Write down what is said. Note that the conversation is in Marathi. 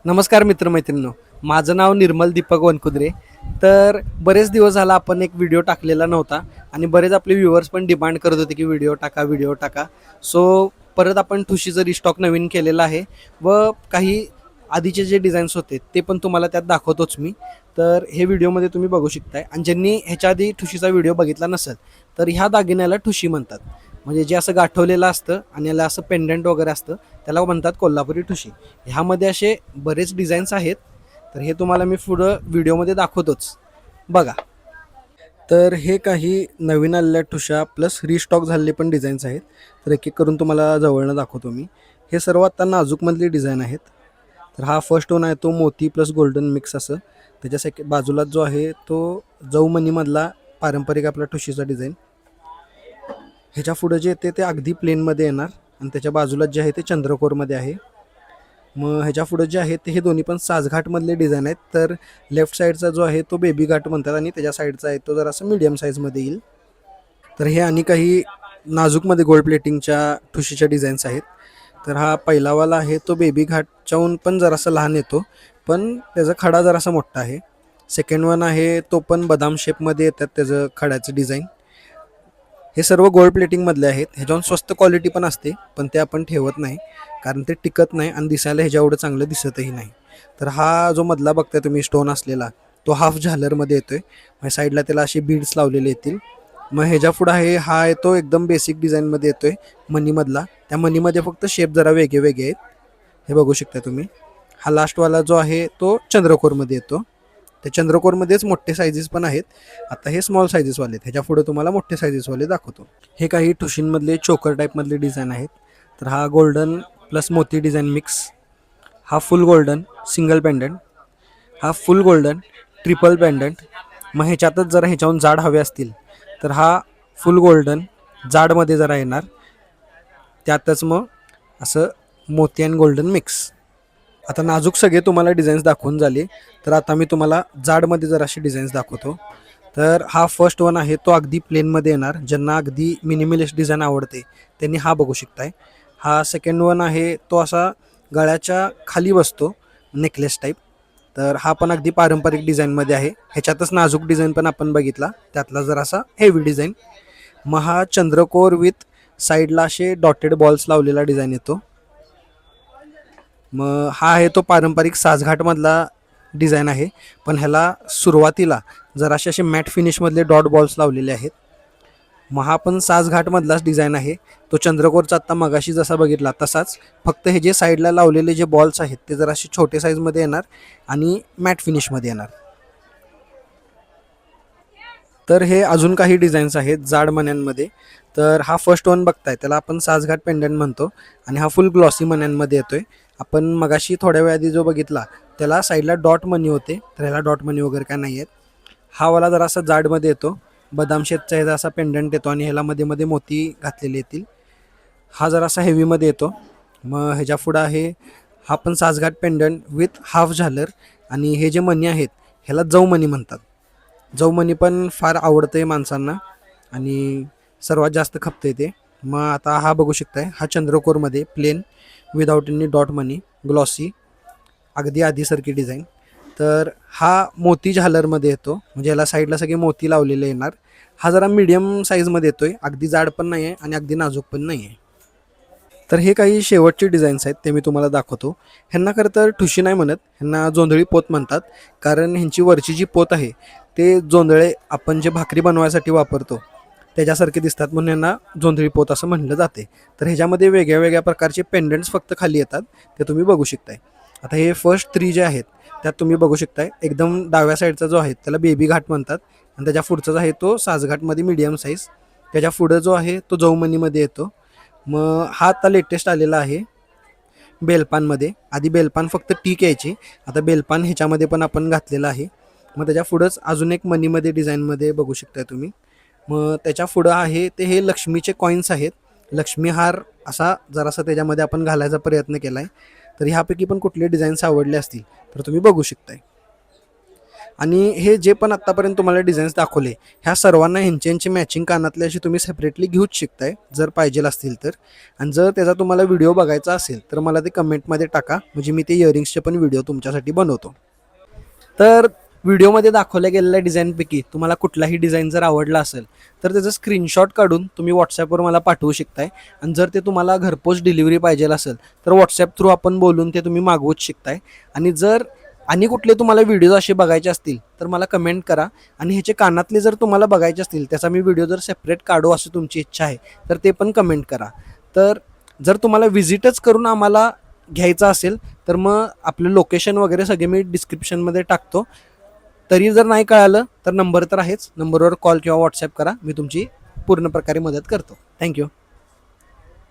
नमस्कार मित्रमैत्रिणींनो, माझं नाव निर्मल दीपक वनकुद्रे. तर बरेच दिवस झाला आपण एक व्हिडिओ टाकलेला नव्हता आणि बरेच आपले व्ह्युअर्स पण डिमांड करत होते की व्हिडिओ टाका, व्हिडिओ टाका. सो परत आपण ठुशीचं रिस्टॉक नवीन केलेलं आहे व काही आधीचे जे डिझाईन्स होते ते पण तुम्हाला त्यात दाखवतोच मी. तर हे व्हिडिओमध्ये तुम्ही बघू शकताय आणि ज्यांनी ह्याच्या आधी ठुशीचा व्हिडिओ बघितला नसेल तर ह्या दागिन्याला ठुशी म्हणतात. म्हणजे जे असं गाठवलेलं असतं आणि याला असं पेंडंट वगैरे असतं त्याला म्हणतात कोल्हापुरी ठुशी. ह्यामध्ये असे बरेच डिझाईन्स आहेत, तर हे तुम्हाला मी पुढं व्हिडिओमध्ये दाखवतोच, बघा. तर हे काही नवीन आलेल्या ठुशा प्लस रिस्टॉक झालेले पण डिझाईन्स आहेत. तर एक एक करून तुम्हाला जवळनं दाखवतो मी. हे सर्व आत्ता नाजूकमधले डिझाईन आहेत. तर हा फर्स्ट वन आहे तो मोती प्लस गोल्डन मिक्स असं. त्याच्या बाजूला जो आहे तो जवमणीमधला पारंपरिक आपला ठुशीचा डिझाईन. ह्याच्या पुढं जे येते ते अगदी प्लेनमध्ये येणार आणि त्याच्या बाजूला जे आहे ते चंद्रकोरमध्ये आहे. मग ह्याच्या पुढं जे आहे ते हे दोन्ही पण साजघाटमधले डिझाईन आहेत. तर लेफ्ट साईडचा जो आहे तो बेबी घाट म्हणतात आणि त्याच्या साईडचा आहे तो जरासं मीडियम साईजमध्ये येईल. तर हे आणि काही नाजूकमध्ये गोल्ड प्लेटिंगच्या ठुशीच्या डिझाईन्स आहेत. तर हा पहिलावाला आहे तो बेबी घाटच्याहून पण जरासा लहान येतो, पण त्याचा खडा जरासा मोठा आहे. सेकंड वन आहे तो पण बदाम शेपमध्ये येतात त्याचं खड्याचं डिझाईन. हे सर्व गोल्ड प्लेटिंगमधले आहेत. ह्याच्याहून स्वस्त क्वालिटी पण असते, पण ते आपण ठेवत नाही कारण ते टिकत नाही आणि दिसायला ह्याच्या एवढं चांगलं दिसतही नाही. तर हा जो मधला बघताय तुम्ही स्टोन असलेला तो हाफ झालरमध्ये येतोय. मग साईडला त्याला असे बीड्स लावलेले येतील. मग ह्याच्या पुढं हा आहे तो एकदम बेसिक डिझाईनमध्ये येतोय मनीमधला. त्या मनीमध्ये फक्त शेप जरा वेगळे वेगळे आहेत, हे बघू शकता तुम्ही. हा लास्टवाला जो आहे तो चंद्रकोरमध्ये येतो. त्या चंद्रकोरमध्येच मोठे सायझेस पण आहेत. आता हे स्मॉल सायझेसवाले आहेत, ह्याच्या पुढे तुम्हाला मोठे सायझेसवाले दाखवतो. हे काही ठुशींमधले चोकर टाईपमधले डिझाईन आहेत. तर हा गोल्डन प्लस मोती डिझाईन मिक्स. हा फुल गोल्डन सिंगल पेंडंट. हा फुल गोल्डन ट्रिपल पेंडंट. मग ह्याच्यातच जरा ह्याच्याहून जाड हवे असतील तर हा फुल गोल्डन जाडमध्ये जरा येणार. त्यातच मग असं मोती अँड गोल्डन मिक्स. आता नाजूक सगळे तुम्हाला डिझाईन्स दाखवून झाले, तर आता मी तुम्हाला जाडमध्ये जर असे डिझाईन्स दाखवतो. तर हा फर्स्ट वन आहे तो अगदी प्लेनमध्ये येणार. ज्यांना अगदी मिनिमलिस्ट डिझाईन आवडते त्यांनी हा बघू शकताय. हा सेकंड वन आहे तो असा गळ्याच्या खाली बसतो नेकलेस टाईप. तर हा पण अगदी पारंपरिक डिझाईनमध्ये आहे. ह्याच्यातच नाजूक डिझाईन पण आपण बघितला, त्यातला जरासा हेवी डिझाईन. मग हा चंद्रकोर विथ साईडला असे डॉटेड बॉल्स लावलेला डिझाईन येतो. मग हा आहे तो पारंपरिक साजघाटमधला डिझाईन आहे, पण ह्याला सुरुवातीला जरासे असे मॅट फिनिशमधले डॉट बॉल्स लावलेले आहेत. मग हा पण साजघाटमधलाच डिझाईन आहे. तो चंद्रकोरचा आत्ता मगाशी जसा बघितला तसाच, फक्त हे जे साईडला लावलेले जे बॉल्स आहेत ते जरासे छोटे साईजमध्ये येणार आणि मॅट फिनिशमध्ये येणार. तर हे अजून काही डिझाईन्स आहेत जाड मण्यांमध्ये. तर हा फर्स्ट वन बघताय त्याला आपण साजघाट पेंडंट म्हणतो आणि हा फुल ग्लॉसी मण्यांमध्ये येतोय. आपण मगाशी थोड्या वेळ आधी जो बघितला त्याला साईडला डॉट मनी होते, तर ह्याला डॉट मनी वगैरे काय नाही आहेत. हा वाला जरासा जाडमध्ये येतो, बदाम शेपचा ह्याचा असा पेंडंट येतो आणि ह्याला मध्ये मध्ये मोती घातलेले येतील. हा जरासा हेवीमध्ये येतो. मग ह्याच्या पुढं आहे हा पण साजघाट पेंडंट विथ हाफ झालर आणि हे जे मनी आहेत ह्याला जव मनी म्हणतात. जवमणी पण फार आवडतं आहे माणसांना आणि सर्वात जास्त खपतं ते. मग आता हा बघू शकताय हा चंद्रकोरमध्ये प्लेन विदाऊट एनी डॉट मनी ग्लॉसी अगदी आधीसारखी डिझाईन. तर हा मोती झालरमध्ये येतो, म्हणजे याला साईडला सगळे मोती लावलेले येणार. हा जरा मीडियम साईजमध्ये येतोय, अगदी जाड पण नाही आहे आणि अगदी नाजूक पण नाही आहे. तर हे काही शेवटचे डिझाईन्स आहेत ते मी तुम्हाला दाखवतो. ह्यांना खरं तर ठुशी नाही म्हणत, ह्यांना जोंधळी पोत म्हणतात. कारण ह्यांची वरची जी पोत आहे ते जोंधळे आपण जे भाकरी बनवायसाठी वापरतो त्याच्यासारखे दिसतात, म्हणून यांना जोंधळी पोत असं म्हणलं जाते. तर ह्याच्यामध्ये वेगळ्या वेगळ्या प्रकारचे पेंडंट्स फक्त खाली येतात, ते तुम्ही बघू शकताय. आता हे फर्स्ट 3 जे आहेत त्यात तुम्ही बघू शकताय एकदम डाव्या साईडचा जो आहे त्याला बेबी घाट म्हणतात आणि त्याच्या पुढचा जो आहे तो साजघाटमध्ये मीडियम साईज. त्याच्या पुढं जो आहे तो जवमनीमध्ये येतो. मग हा आता लेटेस्ट आलेला आहे बेलपानमध्ये. आधी बेलपान फक्त टीक यायची, आता बेलपान ह्याच्यामध्ये पण आपण घातलेलं आहे. मग त्याच्या पुढंच अजून एक मनीमध्ये डिझाईनमध्ये बघू शकताय तुम्ही. मग त्याच्या पुढं आहे ते हे लक्ष्मीचे कॉईन्स आहेत. लक्ष्मी हार असा जरासा त्याच्यामध्ये आपण घालायचा प्रयत्न केला आहे. तर ह्यापैकी पण कुठले डिझाईन्स आवडले असतील तर तुम्ही बघू शकताय. आणि हे जे पण आत्तापर्यंत तुम्हाला डिझाईन्स दाखवले ह्या सर्वांना ह्यांची मॅचिंग कानातले अशी तुम्ही सेपरेटली घेऊच शिकताय जर पाहिजे असतील तर. आणि जर त्याचा तुम्हाला व्हिडिओ बघायचा असेल तर मला ते कमेंटमध्ये टाका, म्हणजे मी ते इयरिंग्सचे पण व्हिडिओ तुमच्यासाठी बनवतो. तर व्हिडिओमध्ये दाखवल्या गेलेल्या डिझाईनपैकी तुम्हाला कुठलाही डिझाईन जर आवडला असेल तर त्याचं स्क्रीनशॉट काढून तुम्ही व्हॉट्सॲपवर मला पाठवू शकताय. आणि जर ते तुम्हाला घरपोच डिलिव्हरी पाहिजे असेल तर व्हॉट्सॲप थ्रू आपण बोलून ते तुम्ही मागवूच शकताय. आणि जर आणि कुठले तुम्हाला व्हिडिओ असे बघायचे असतील तर मला कमेंट करा. आणि ह्याचे कानातले जर तुम्हाला बघायचे असतील त्याचा मी व्हिडिओ जर सेपरेट काढू असं तुमची इच्छा आहे तर ते पण कमेंट करा. तर जर तुम्हाला व्हिजिटच करून आम्हाला घ्यायचं असेल तर मग आपलं लोकेशन वगैरे सगळे मी डिस्क्रिप्शनमध्ये टाकतो. तरी जर नाही कळालं तर नंबर तर आहेच, नंबरवर कॉल किंवा व्हॉट्सॲप करा, मी तुमची पूर्ण प्रकारे मदत करतो. थँक्यू.